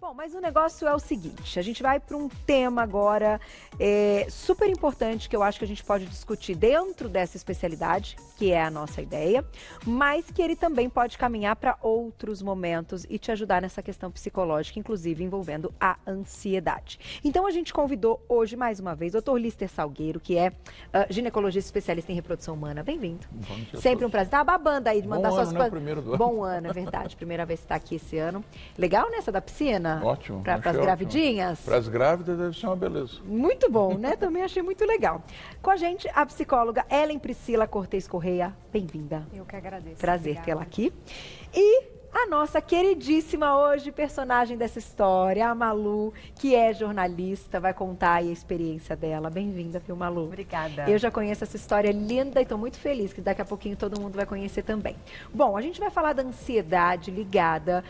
Bom, mas o negócio é o seguinte, a gente vai para um tema agora super importante que eu acho que a gente pode discutir dentro dessa especialidade, que é a nossa ideia, mas que ele também pode caminhar para outros momentos e te ajudar nessa questão psicológica, inclusive envolvendo a ansiedade. Então a gente convidou hoje mais uma vez o Dr. Lister Salgueiro, que é ginecologista especialista em reprodução humana. Bem-vindo. Sempre um prazer. Tá babando aí de mandar suas coisas. Bom ano, é verdade. Primeira vez que está aqui esse ano. Legal nessa da piscina? Ótimo. Para as gravidinhas? Para as grávidas deve ser uma beleza. Muito bom, né? Também achei muito legal. Com a gente, a psicóloga Ellen Priscila Cortez Correia. Bem-vinda. Eu que agradeço. Prazer tê-la aqui. E a nossa queridíssima hoje personagem dessa história, a Malu, que é jornalista, vai contar aí a experiência dela. Bem-vinda, viu, Malu? Obrigada. Eu já conheço essa história linda e estou muito feliz que daqui a pouquinho todo mundo vai conhecer também. Bom, a gente vai falar da ansiedade ligada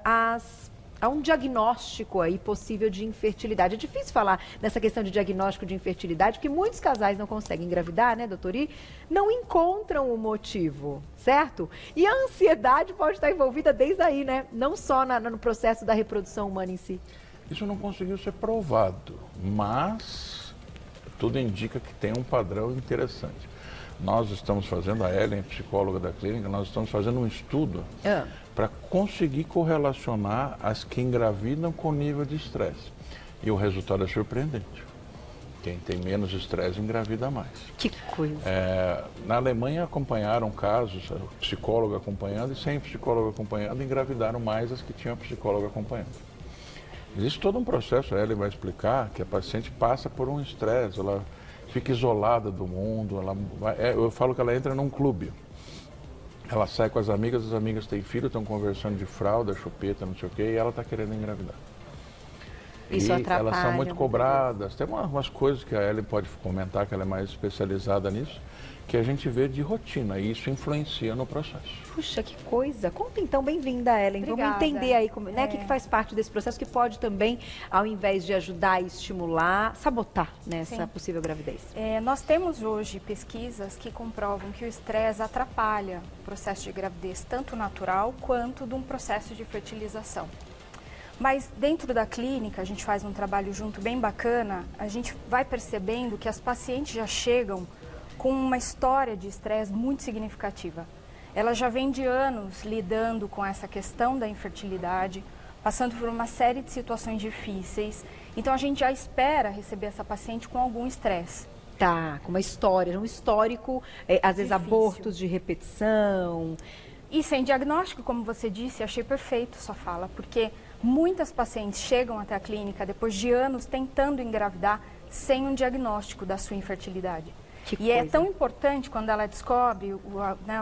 a um diagnóstico aí possível de infertilidade. É difícil falar nessa questão de diagnóstico de infertilidade, porque muitos casais não conseguem engravidar, né, doutor? E não encontram o motivo, certo? E a ansiedade pode estar envolvida desde aí, né? Não só no processo da reprodução humana em si. Isso não conseguiu ser provado, mas tudo indica que tem um padrão interessante. Nós estamos fazendo, a Ellen, psicóloga da clínica, nós estamos fazendo um estudo para conseguir correlacionar as que engravidam com o nível de estresse. E o resultado é surpreendente. Quem tem menos estresse engravida mais. Que coisa. Na Alemanha acompanharam casos, psicólogo acompanhando e sem psicólogo acompanhando, engravidaram mais as que tinham psicólogo acompanhando. Existe todo um processo, a Ellen vai explicar, que a paciente passa por um estresse, ela fica isolada do mundo, eu falo que ela entra num clube. Ela sai com as amigas têm filho, estão conversando de fralda, chupeta, não sei o quê, e ela está querendo engravidar. Isso e atrapalha. Elas são muito cobradas. Tem umas coisas que a Ellen pode comentar, que ela é mais especializada nisso, que a gente vê de rotina, e isso influencia no processo. Puxa, que coisa. Conta então, bem-vinda, Ellen. Obrigada. Vamos entender aí como, né, o que faz parte desse processo, que pode também, ao invés de ajudar e estimular, sabotar nessa possível gravidez. Nós temos hoje pesquisas que comprovam que o estresse atrapalha o processo de gravidez, tanto natural quanto de um processo de fertilização. Mas dentro da clínica, a gente faz um trabalho junto bem bacana, a gente vai percebendo que as pacientes já chegam com uma história de estresse muito significativa. Ela já vem de anos lidando com essa questão da infertilidade, passando por uma série de situações difíceis. Então a gente já espera receber essa paciente com algum estresse. Tá, com uma história, um histórico, às vezes abortos de repetição. E sem diagnóstico, como você disse, achei perfeito sua fala, porque muitas pacientes chegam até a clínica depois de anos tentando engravidar sem um diagnóstico da sua infertilidade. É tão importante quando ela descobre, o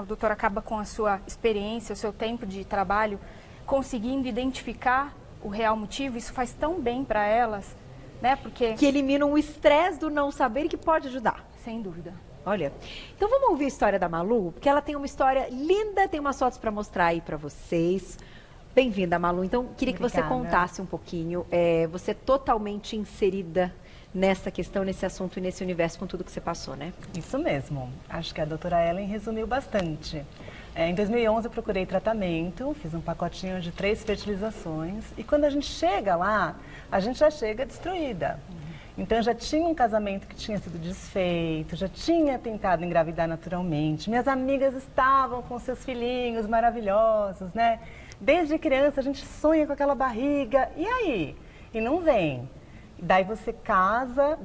doutor acaba com a sua experiência, o seu tempo de trabalho, conseguindo identificar o real motivo. Isso faz tão bem para elas, né? Porque que eliminam o estresse do não saber e que pode ajudar. Sem dúvida. Olha, então vamos ouvir a história da Malu, porque ela tem uma história linda, tem umas fotos para mostrar aí para vocês. Bem-vinda, Malu. Então, queria que você contasse um pouquinho, você é totalmente inserida nessa questão, nesse assunto e nesse universo com tudo que você passou, né? Isso mesmo. Acho que a doutora Ellen resumiu bastante. Em 2011 eu procurei tratamento, fiz um pacotinho de 3 fertilizações e quando a gente chega lá, a gente já chega destruída. Então eu já tinha um casamento que tinha sido desfeito, já tinha tentado engravidar naturalmente. Minhas amigas estavam com seus filhinhos maravilhosos, né? Desde criança a gente sonha com aquela barriga, e aí? E não vem. Daí você casa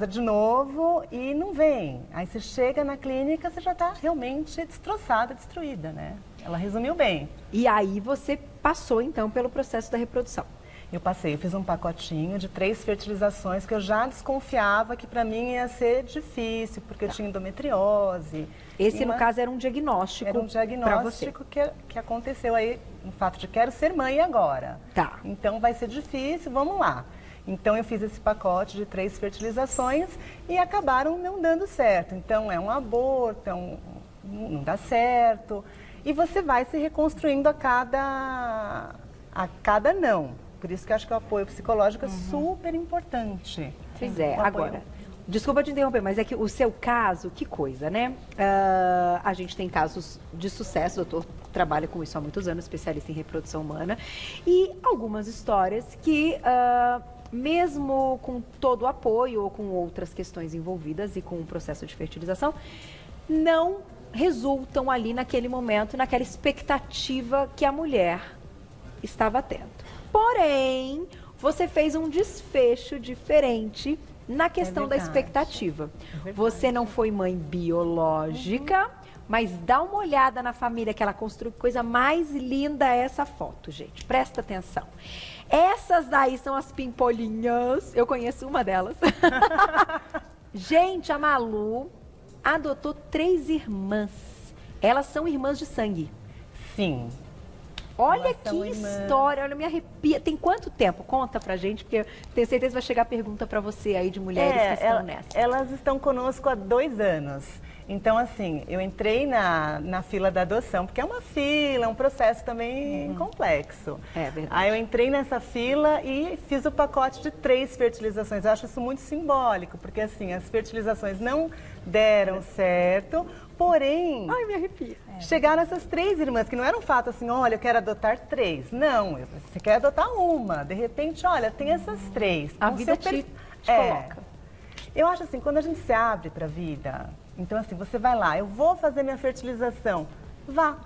de novo e não vem. Aí você chega na clínica, você já está realmente destroçada, destruída, né? Ela resumiu bem. E aí você passou, então, pelo processo da reprodução. Eu fiz um pacotinho de 3 fertilizações que eu já desconfiava que para mim ia ser difícil, porque eu tinha endometriose. Esse, no caso, era um diagnóstico. Era um diagnóstico que aconteceu aí, no fato de quero ser mãe agora. Tá. Então vai ser difícil, vamos lá. Então eu fiz esse pacote de 3 fertilizações e acabaram não dando certo. Então é um aborto, não dá certo. E você vai se reconstruindo a cada não. Por isso que eu acho que o apoio psicológico é super importante. Pois é, agora, desculpa te interromper, mas é que o seu caso, que coisa, né? A gente tem casos de sucesso, o doutor trabalha com isso há muitos anos, especialista em reprodução humana, e algumas histórias que, mesmo com todo o apoio ou com outras questões envolvidas e com o processo de fertilização, não resultam ali naquele momento, naquela expectativa que a mulher estava tendo. Porém, você fez um desfecho diferente na questão da expectativa. Você não foi mãe biológica, mas dá uma olhada na família que ela construiu. Coisa mais linda é essa foto, gente. Presta atenção. Essas daí são as pimpolinhas. Eu conheço uma delas. Gente, a Malu adotou 3 irmãs. Elas são irmãs de sangue. Sim. Olha que história, olha, me arrepia. Tem quanto tempo? Conta pra gente, porque tenho certeza que vai chegar pergunta pra você aí de mulheres que estão nessa. Elas estão conosco há 2 anos. Então, assim, eu entrei na fila da adoção, porque é uma fila, um processo também complexo. É verdade. Aí eu entrei nessa fila e fiz o pacote de 3 fertilizações. Eu acho isso muito simbólico, porque assim, as fertilizações não deram certo, porém... Ai, me arrepia. Chegaram essas 3 irmãs, que não era um fato assim, olha, eu quero adotar 3. Não, você quer adotar uma. De repente, olha, tem essas 3. A vida te coloca. Eu acho assim, quando a gente se abre para a vida, então assim, você vai lá, eu vou fazer minha fertilização. Vá,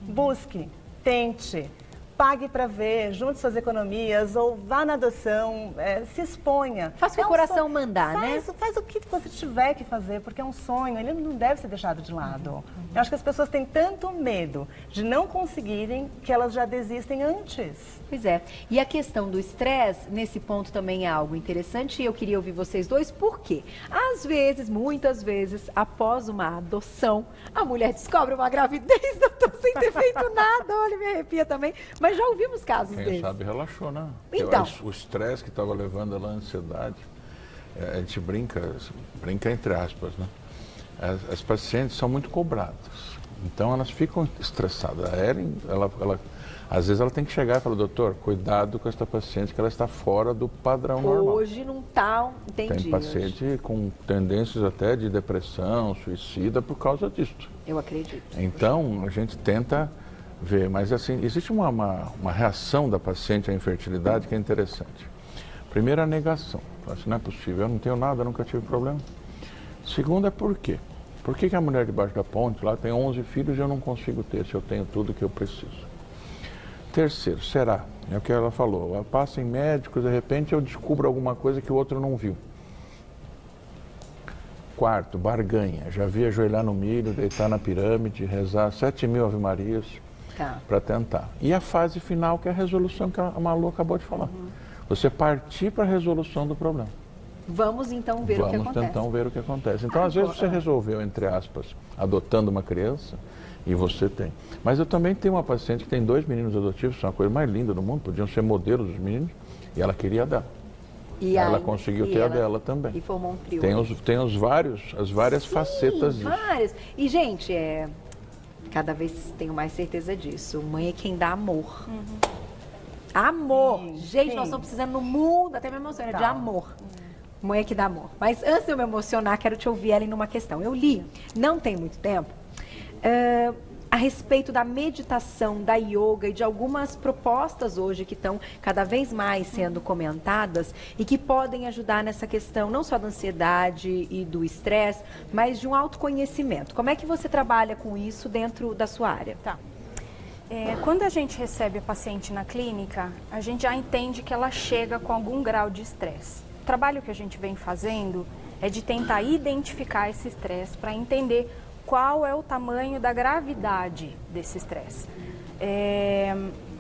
busque, tente, pague para ver, junte suas economias ou vá na adoção, se exponha. Faça o que o coração mandar, né? Faz o que você tiver que fazer, porque é um sonho, ele não deve ser deixado de lado. Eu acho que as pessoas têm tanto medo de não conseguirem que elas já desistem antes. Pois é. E a questão do estresse, nesse ponto também é algo interessante e eu queria ouvir vocês dois, por quê? Às vezes, muitas vezes, após uma adoção, a mulher descobre uma gravidez, doutor, sem ter feito nada, olha, me arrepia também, mas já ouvimos casos Quem desses. sabe relaxou, né? Então. O estresse que estava levando ela à ansiedade, a gente brinca entre aspas, né? As pacientes são muito cobradas, então elas ficam estressadas. A Ellen, às vezes ela tem que chegar e falar, doutor, cuidado com esta paciente que ela está fora do padrão normal. Hoje não está, entendi. Tem paciente com tendências até de depressão, suicida por causa disso. Eu acredito. Então, a gente tenta ver, mas assim, existe uma reação da paciente à infertilidade que é interessante. Primeiro, a negação. Assim, não é possível, eu não tenho nada, nunca tive problema. Segundo é por quê? Por que a mulher debaixo da ponte lá tem 11 filhos e eu não consigo ter, se eu tenho tudo que eu preciso? Terceiro, será? É o que ela falou, ela passa em médicos, de repente eu descubro alguma coisa que o outro não viu. Quarto, barganha. Já vi ajoelhar no milho, deitar na pirâmide, rezar 7.000 ave-marias para tentar. E a fase final, que é a resolução que a Malu acabou de falar. Você partir para a resolução do problema. Vamos então ver o que acontece. Vamos então ver o que acontece. Então, às vezes você resolveu, entre aspas, adotando uma criança, e você tem. Mas eu também tenho uma paciente que tem 2 meninos adotivos, são a coisa mais linda do mundo, podiam ser modelos dos meninos, e ela queria a dela. E ela conseguiu ter a dela também. E formou um trio. Tem as várias facetas disso. Várias. E, gente, cada vez tenho mais certeza disso. Mãe é quem dá amor. Amor. Sim, gente, sim. nós estamos precisando no mundo, até me emociona, de amor. Mãe é que dá amor. Mas antes de eu me emocionar, quero te ouvir, Ellen, numa questão. Eu li, não tem muito tempo, a respeito da meditação, da yoga e de algumas propostas hoje que estão cada vez mais sendo comentadas e que podem ajudar nessa questão não só da ansiedade e do estresse, mas de um autoconhecimento. Como é que você trabalha com isso dentro da sua área? Tá. Quando a gente recebe a paciente na clínica, a gente já entende que ela chega com algum grau de estresse. O trabalho que a gente vem fazendo é de tentar identificar esse estresse para entender qual é o tamanho da gravidade desse estresse.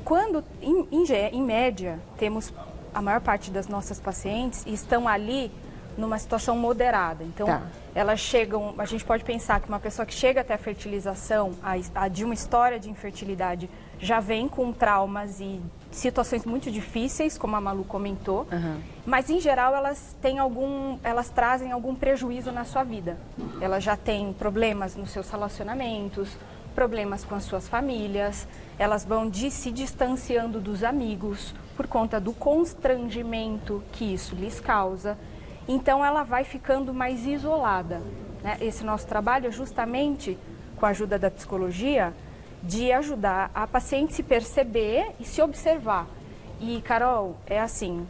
Quando, em média, temos a maior parte das nossas pacientes estão ali numa situação moderada. Então, elas chegam, a gente pode pensar que uma pessoa que chega até a fertilização, de uma história de infertilidade, já vem com traumas e situações muito difíceis, como a Malu comentou, mas em geral elas trazem algum prejuízo na sua vida. Elas já têm problemas nos seus relacionamentos, problemas com as suas famílias, elas vão se distanciando dos amigos por conta do constrangimento que isso lhes causa. Então ela vai ficando mais isolada, né? Esse nosso trabalho é justamente, com a ajuda da psicologia, de ajudar a paciente se perceber e se observar. E, Carol, é assim,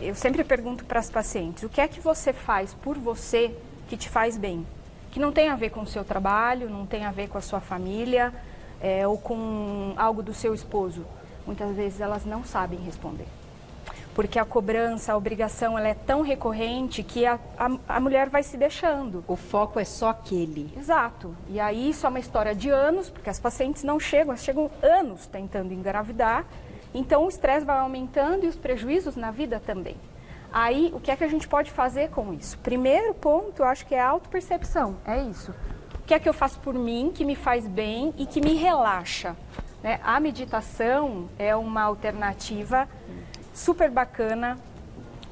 eu sempre pergunto para as pacientes, o que é que você faz por você que te faz bem? Que não tem a ver com o seu trabalho, não tem a ver com a sua família, ou com algo do seu esposo. Muitas vezes elas não sabem responder. Porque a cobrança, a obrigação, ela é tão recorrente que a mulher vai se deixando. O foco é só aquele. Exato. E aí isso é uma história de anos, porque as pacientes não chegam, elas chegam anos tentando engravidar. Então o estresse vai aumentando e os prejuízos na vida também. Aí, o que é que a gente pode fazer com isso? Primeiro ponto, eu acho que é a autopercepção, é isso. O que é que eu faço por mim, que me faz bem e que me relaxa? Né? A meditação é uma alternativa super bacana,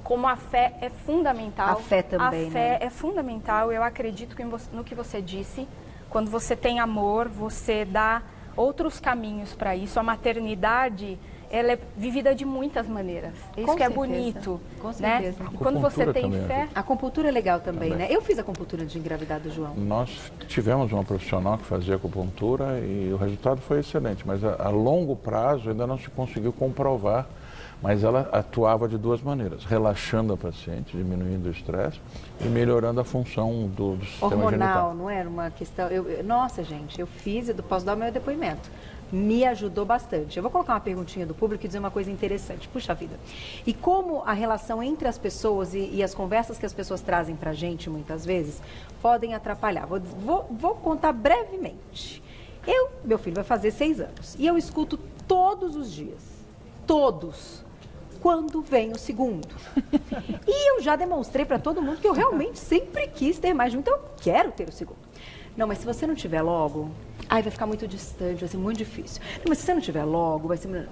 como a fé é fundamental. A fé também, A fé é fundamental, eu acredito no que você disse. Quando você tem amor, você dá outros caminhos para isso. A maternidade, ela é vivida de muitas maneiras. Isso que é bonito. Com certeza. Né? E quando você tem fé... A acupuntura é legal também, né? Eu fiz acupuntura de engravidar do João. Nós tivemos uma profissional que fazia acupuntura e o resultado foi excelente, mas a longo prazo ainda não se conseguiu comprovar. Mas ela atuava de duas maneiras, relaxando a paciente, diminuindo o estresse e melhorando a função do sistema hormonal, genital. Não era uma questão... Nossa, gente, eu fiz, posso dar o meu depoimento. Me ajudou bastante. Eu vou colocar uma perguntinha do público e dizer uma coisa interessante. Puxa vida. E como a relação entre as pessoas e as conversas que as pessoas trazem pra gente, muitas vezes, podem atrapalhar. Vou contar brevemente. Meu filho vai fazer 6 anos e eu escuto todos os dias, quando vem o segundo. E eu já demonstrei para todo mundo que eu realmente sempre quis ter mais de um, então eu quero ter o segundo. Não, mas se você não tiver logo, vai ficar muito distante, vai ser muito difícil. Não, mas se você não tiver logo, vai ser...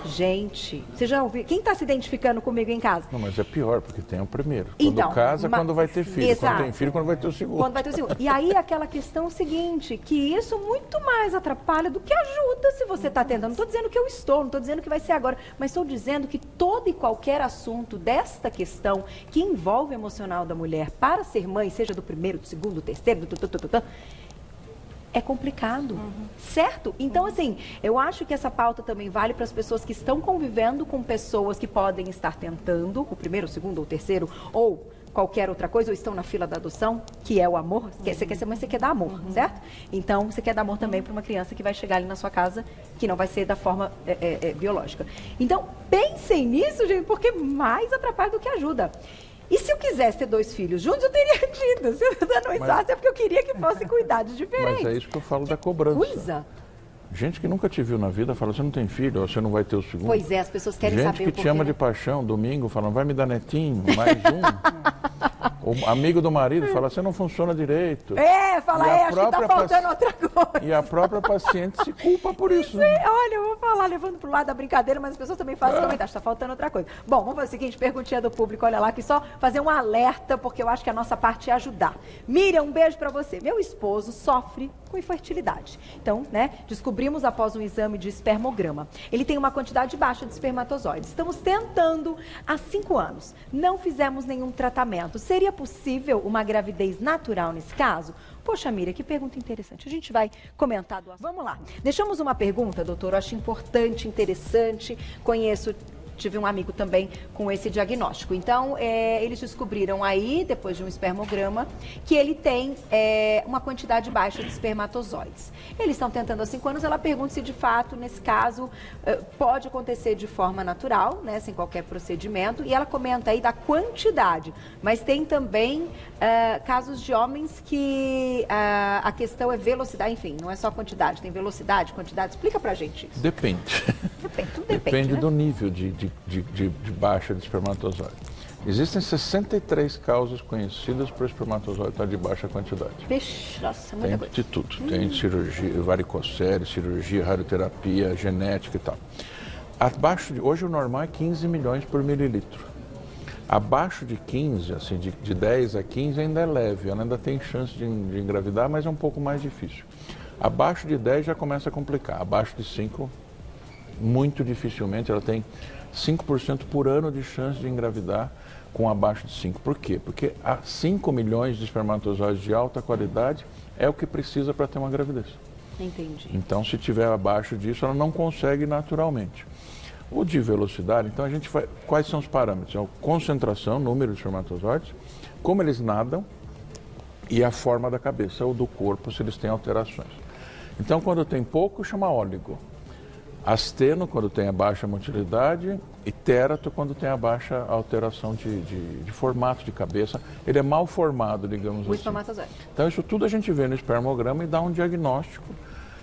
Gente, você já ouviu? Quem está se identificando comigo em casa? Não, mas é pior, porque tem o primeiro. Quando Então, casa, quando vai ter filho. Exato. Quando tem filho, quando vai ter o segundo. Quando vai ter o segundo. E aí aquela questão seguinte, que isso muito mais atrapalha do que ajuda se você está tentando. Não estou dizendo que eu estou, não estou dizendo que vai ser agora, mas estou dizendo que todo e qualquer assunto desta questão que envolve o emocional da mulher para ser mãe, seja do primeiro, do segundo, do terceiro, é complicado, certo? Então, assim, eu acho que essa pauta também vale para as pessoas que estão convivendo com pessoas que podem estar tentando o primeiro, o segundo ou o terceiro, ou qualquer outra coisa, ou estão na fila da adoção, que é o amor. Você quer ser mãe, você quer dar amor, certo? Então, você quer dar amor também para uma criança que vai chegar ali na sua casa, que não vai ser da forma biológica. Então, pensem nisso, gente, porque mais atrapalha do que ajuda. E se eu quisesse ter 2 filhos juntos, eu teria tido. Se eu não usasse, é porque eu queria que fossem cuidados diferentes. Mas é isso que eu falo da cobrança. Coisa. Gente que nunca te viu na vida fala, você não tem filho, você não vai ter o segundo. Pois é, as pessoas querem saber o porquê. Gente que te ama de paixão, domingo, falam, vai me dar netinho, mais um. O amigo do marido fala, você não funciona direito. Acho que tá faltando outra coisa. E a própria paciente se culpa por isso. Olha, eu vou falar, levando pro lado da brincadeira, mas as pessoas também fazem comentários, tá faltando outra coisa. Bom, vamos fazer o seguinte, perguntinha do público, olha lá, que só fazer um alerta, porque eu acho que a nossa parte é ajudar. Miriam, um beijo pra você. Meu esposo sofre com infertilidade. Então, né, descobrimos após um exame de espermograma. Ele tem uma quantidade baixa de espermatozoides. Estamos tentando há 5 anos. Não fizemos nenhum tratamento. Seria possível uma gravidez natural nesse caso? Poxa, Miriam, que pergunta interessante. A gente vai comentar do assunto. Vamos lá. Deixamos uma pergunta, doutor, eu acho importante, interessante. Tive um amigo também com esse diagnóstico. Então, eles descobriram aí, depois de um espermograma, que ele tem uma quantidade baixa de espermatozoides. Eles estão tentando há 5 anos, ela pergunta se de fato, nesse caso, pode acontecer de forma natural, né, sem qualquer procedimento, e ela comenta aí da quantidade. Mas tem também casos de homens que a questão é velocidade, enfim, não é só quantidade, tem velocidade, quantidade. Explica pra gente isso. Depende. Tudo Depende, né? do nível de baixa de espermatozoide. Existem 63 causas conhecidas para o espermatozoide estar de baixa quantidade. Vixe, nossa, muita coisa. Tem de tudo. Tem cirurgia, varicocele, cirurgia, radioterapia, genética e tal. Hoje o normal é 15 milhões por mililitro. Abaixo de 15, assim, de 10 a 15 ainda é leve, ela ainda tem chance de engravidar, mas é um pouco mais difícil. Abaixo de 10 já começa a complicar. Abaixo de 5, muito dificilmente, ela tem 5% por ano de chance de engravidar com abaixo de 5. Por quê? Porque 5 milhões de espermatozoides de alta qualidade é o que precisa para ter uma gravidez. Entendi. Então, se tiver abaixo disso, ela não consegue naturalmente. O de velocidade, então a gente vai... Quais são os parâmetros? É a concentração, número de espermatozoides, como eles nadam e a forma da cabeça ou do corpo, se eles têm alterações. Então, quando tem pouco, chama óligo. Asteno, quando tem a baixa motilidade, e térato, quando tem a baixa alteração de formato de cabeça. Ele é mal formado, digamos assim. O espermatozoide. Então, isso tudo a gente vê no espermograma e dá um diagnóstico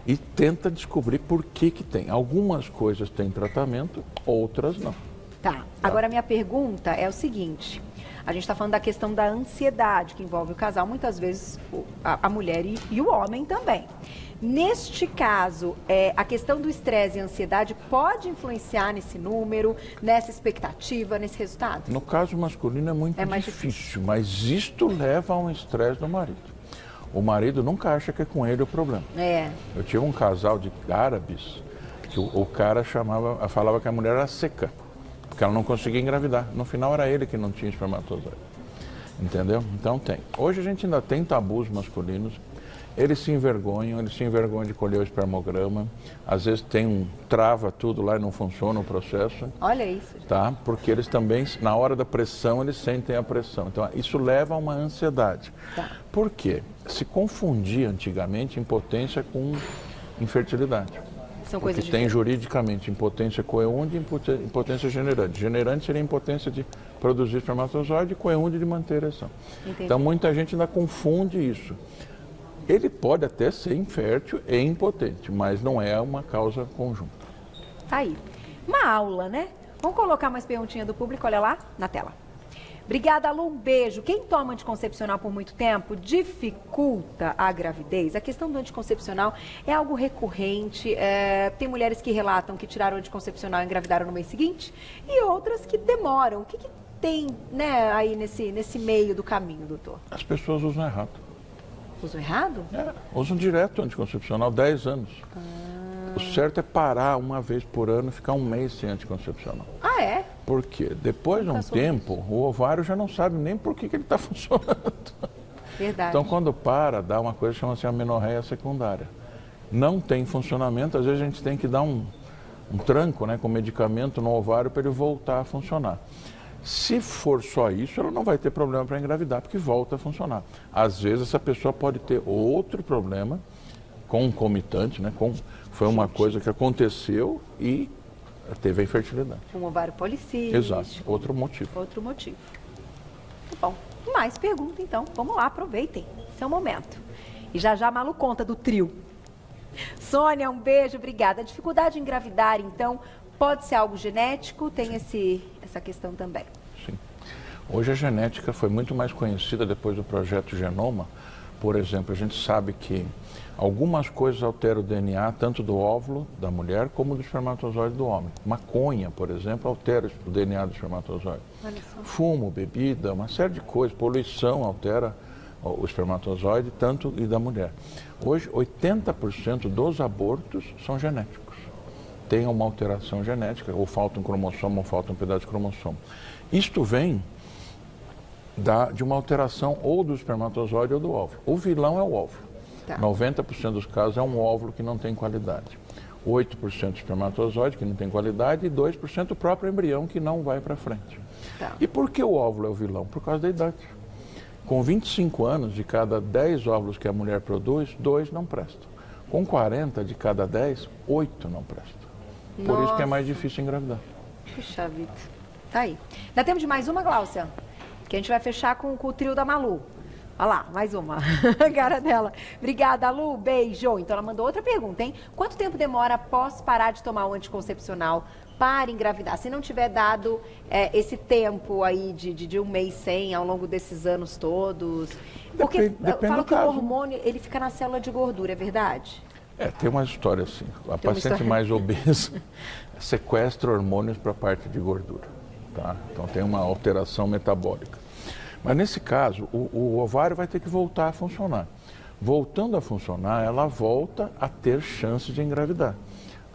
e tenta descobrir por que tem. Algumas coisas têm tratamento, outras não. Tá. Agora, a minha pergunta é o seguinte. A gente está falando da questão da ansiedade que envolve o casal, muitas vezes a mulher e o homem também. Neste caso, a questão do estresse e ansiedade pode influenciar nesse número, nessa expectativa, nesse resultado? No caso masculino é muito mais difícil, mas isto leva a um estresse do marido. O marido nunca acha que é com ele o problema. Eu tive um casal de árabes que o cara falava que a mulher era seca, porque ela não conseguia engravidar. No final era ele que não tinha espermatozoide. Entendeu? Então tem. Hoje a gente ainda tem tabus masculinos. Eles se envergonham de colher o espermograma. Às vezes trava tudo lá e não funciona o processo. Olha isso. Tá? Porque eles também, na hora da pressão, eles sentem a pressão. Então, isso leva a uma ansiedade. Tá. Por quê? Se confundia antigamente impotência com infertilidade. São coisas Porque tem diferentes. juridicamente impotência coeúnde e impotência generante. Generante seria a impotência de produzir espermatozoide e coeúnde de manter a ereção. Entendi. Então, muita gente ainda confunde isso. Ele pode até ser infértil e impotente, mas não é uma causa conjunta. Tá aí. Uma aula, né? Vamos colocar mais perguntinha do público, olha lá, na tela. Obrigada, Lu, um beijo. Quem toma anticoncepcional por muito tempo dificulta a gravidez? A questão do anticoncepcional é algo recorrente. Tem mulheres que relatam que tiraram o anticoncepcional e engravidaram no mês seguinte e outras que demoram. O que tem, né, aí nesse meio do caminho, doutor? As pessoas usam errado. Usam errado? Usam direto anticoncepcional 10 anos. O certo é parar uma vez por ano e ficar um mês sem anticoncepcional. Ah, é? Por quê? Depois de um tempo, o ovário já não sabe nem por que ele está funcionando. Verdade. Então, quando para, dá uma coisa que chama-se amenorreia secundária. Não tem funcionamento, às vezes a gente tem que dar um tranco, né, com medicamento no ovário para ele voltar a funcionar. Se for só isso, ela não vai ter problema para engravidar, porque volta a funcionar. Às vezes essa pessoa pode ter outro problema concomitante, né? Foi uma coisa que aconteceu e teve a infertilidade. Um ovário policístico. Exato, outro motivo. Outro motivo. Tá bom. Mais pergunta, então. Vamos lá, aproveitem. Esse é o momento. E já a Malu conta do trio. Sônia, um beijo, obrigada. A dificuldade em engravidar, então, pode ser algo genético? Tem essa questão também. Sim. Hoje a genética foi muito mais conhecida depois do projeto Genoma. Por exemplo, a gente sabe que algumas coisas alteram o DNA, tanto do óvulo da mulher como do espermatozoide do homem. Maconha, por exemplo, altera o DNA do espermatozoide. Fumo, bebida, uma série de coisas. Poluição altera o espermatozoide, tanto e da mulher. Hoje, 80% dos abortos são genéticos. Tem uma alteração genética, ou falta um cromossomo, ou falta um pedaço de cromossomo. Isto vem de uma alteração ou do espermatozoide ou do óvulo. O vilão é o óvulo. Tá. 90% dos casos é um óvulo que não tem qualidade. 8% espermatozoide que não tem qualidade e 2% o próprio embrião que não vai para frente. Tá. E por que o óvulo é o vilão? Por causa da idade. Com 25 anos, de cada 10 óvulos que a mulher produz, 2 não prestam. Com 40, de cada 10, 8 não prestam. Por isso que é mais difícil engravidar. Puxa vida. Tá aí. Dá tempo de mais uma, Gláucia? Que a gente vai fechar com o trio da Malu. Olha lá, mais uma. A cara dela. Obrigada, Lu. Beijo. Então ela mandou outra pergunta, hein? Quanto tempo demora após parar de tomar o anticoncepcional para engravidar? Se não tiver dado esse tempo aí de um mês sem ao longo desses anos todos. Porque depende fala do que caso. o hormônio, ele fica na célula de gordura, é verdade? Tem uma história assim. A Tem uma paciente história. mais obesa sequestra hormônios para a parte de gordura. Tá? Então tem uma alteração metabólica. Mas nesse caso, o ovário vai ter que voltar a funcionar. Voltando a funcionar, ela volta a ter chance de engravidar.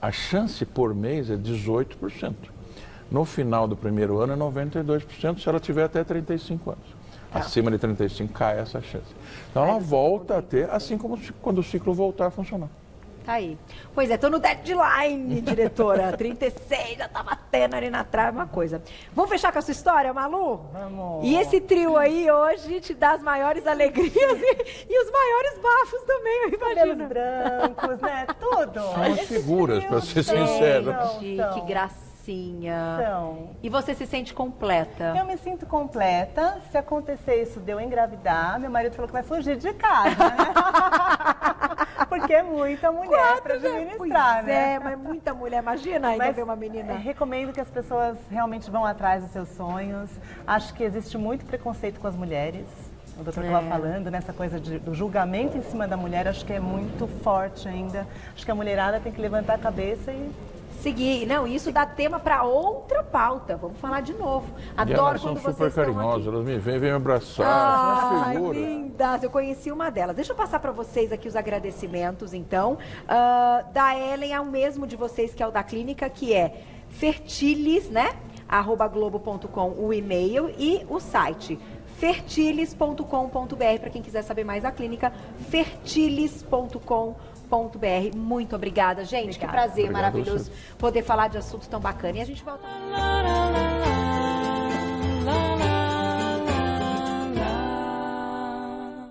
A chance por mês é 18%. No final do primeiro ano é 92% se ela tiver até 35 anos. Acima de 35 cai essa chance. Então ela volta a ter, assim como quando o ciclo voltar a funcionar. Tá aí. Pois é, tô no deadline, diretora. 36, já tá batendo ali na trave, uma coisa. Vamos fechar com a sua história, Malu? Vamos. E esse trio aí hoje te dá as maiores alegrias e os maiores bafos também, eu Cabelos imagino. brancos, né? Tudo. São as figuras, para ser São, sincero. Gente, são. que gracinha. São. E você se sente completa? Eu me sinto completa. Se acontecer isso de eu engravidar, meu marido falou que vai fugir de casa, né? Porque é muita mulher para administrar, Pois né? é, mas muita mulher, imagina ainda Mas ver uma menina. recomendo que as pessoas realmente vão atrás dos seus sonhos. Acho que existe muito preconceito com as mulheres. O doutor estava falando nessa coisa do julgamento em cima da mulher, acho que é muito forte ainda. Acho que a mulherada tem que levantar a cabeça e Seguir. Não, isso dá tema para outra pauta. Vamos falar de novo. E Adoro elas são quando vocês super estão carinhosas, aqui. elas vêm me abraçar, são as Ai, figuras. lindas! Eu conheci uma delas. Deixa eu passar para vocês aqui os agradecimentos, então. Da Ellen, ao mesmo de vocês, que é o da clínica, que é Fertilis, né? @globo.com, o e-mail e o site fertilis.com.br, para quem quiser saber mais da clínica, fertilis.com.br. Muito obrigada, gente. Obrigada. Que prazer Obrigado a maravilhoso vocês. poder falar de assunto tão bacana. E a gente volta.